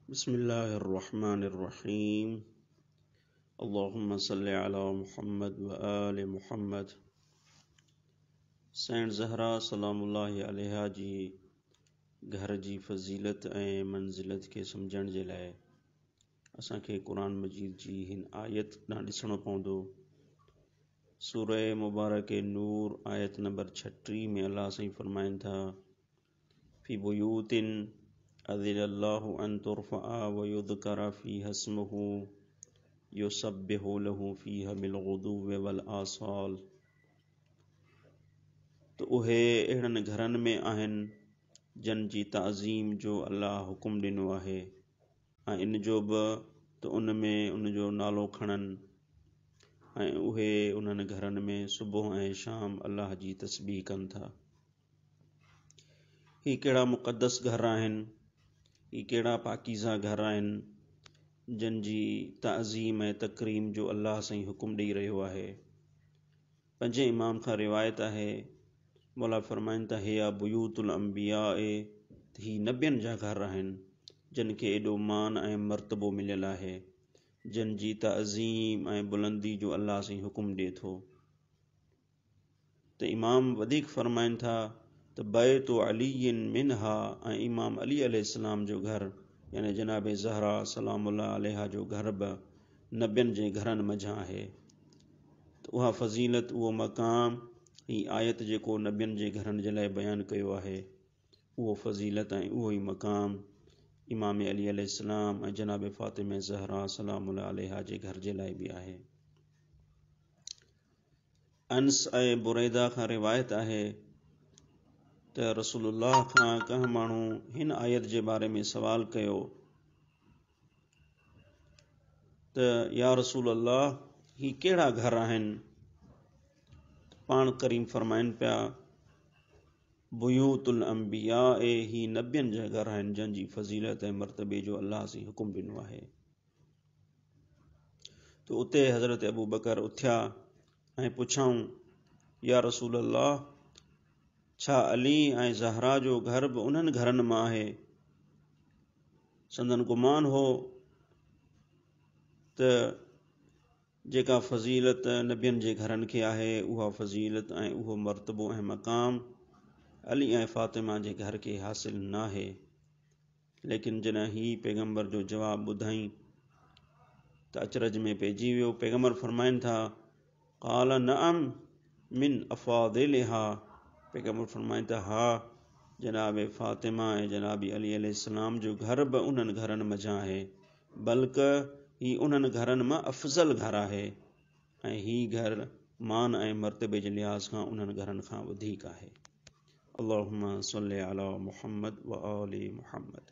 बिस्मिल्लाहिर्रहमानिर्रहीम। अल्लाहुम्मा सल्लि अला मुहम्मद व आलि मुहम्मद। सैन ज़हरा सलामुल्लाहि अलैहा जी घर जी फ़ज़ीलत ऐं मंज़िलत खे सम्झण जे लाइ असांखे क़ुरान मजीद जी हिन आयत ॾांहुं ॾिसणो पवंदो। सूरह मुबारक नूर आयत नंबर 36 में अल्लाह साईं फरमाइनि था, फ़ी बुयूतिन अज़िनल्लाहु अन तुरफ़अ व युज़करा फ़ीहा इस्मुहु युसब्बिहु लहू फ़ीहा बिलग़ुदुव्वि वल आसाल। तो उहे अहिड़नि घरनि में आहिनि जन जी ताज़ीम जो अल्लाह हुकुम ॾिनो आहे ऐं इन जो बि त उन में उनजो नालो खणनि ऐं उहे उन्हनि घरनि में सुबुह ऐं शाम अल्लाह जी तस्बीह कनि था। ही कहिड़ा मुक़द्दस घर आहिनि, ही कहिड़ा पाकीज़ा घर आहिनि जन जी ताज़ीम ऐं तकरीम जो अल्लाह साईं हुकुम ॾेई रहियो आहे। पंजे इमाम खां रिवायत आहे, मौला फरमाइनि था, हे बुयूतुल अंबिया, ही नबियनि जा घर आहिनि जिन खे एॾो मान ऐं मर्तबो मिलियल आहे, जिन जी ताज़ीम ऐं बुलंदी जो अल्लाह साईं हुकुम ॾिए थो। त इमाम वधीक फरमाइनि था त बैतु अलीइन मिनहा, ऐं इमाम अली अलैहिस्सलाम जो घर यानी जनाब ज़हरा सलामुल्लाह अलैहा जो घर बि नबियनि जे घरनि मंझां आहे। त उहा फ़ज़ीलत, उहो मक़ाम, ही आयत जेको नबियनि जे घरनि जे लाइ बयानु कयो आहे, उहो फ़ज़ीलत ऐं उहो ई मक़ाम इमाम अली अलैहिस्सलाम ऐं जनाब फ़ातिमा ज़हरा सलामुल्लाह अलैहा जे घर जे लाइ बि आहे। अनस ऐं बुरैदा खां रिवायत आहे त रसूलुल्लाह खां कंहिं माण्हू हिन आयत जे बारे में सवाल कयो त या रसूल अल्लाह, ही कहिड़ा घर आहिनि? पाण करीम फरमाइनि पिया, बुयूतुल अंबिया, ही नबियनि जा घर आहिनि जन जी फ़ज़ीलत ऐं मर्तबे जो अल्लाह साईं हुकुम ॾिनो आहे। तो उते हज़रत अबू बकर उथिया ऐं पुछऊं, या रसूल अल्लाह, छा अली ऐं ज़हरा जो घर बि उन्हनि घरनि मां आहे? संदन गुमान हो त जेका फ़ज़ीलत नबियनि जे घरनि खे आहे, उहा फ़ज़ीलत ऐं उहो मर्तबो ऐं मक़ाम अली ऐं फ़ातिमा जे घर खे हासिल न आहे। लेकिन जॾहिं ही पैगम्बर जो जवाबु ॿुधाई त अचरज में पइजी वियो। पैगम्बर फरमाइनि था, क़ाल नअम मिन अफ़ादिलिहा। पैगम्बर फरमाइनि था, हा, जनाब फ़ातिमा ऐं जनाब अली अलैहिस्सलाम जो घर बि उन्हनि घरनि मंझां आहे, बल्कि ही उन्हनि घरनि मां अफ़ज़ल घर आहे ऐं ही घर मान ऐं मर्तबे जे लिहाज़ खां उन्हनि घरनि खां वधीक आहे। अल्लाहुम्मा सल्लि अला मुहम्मद व आलि मुहम्मद।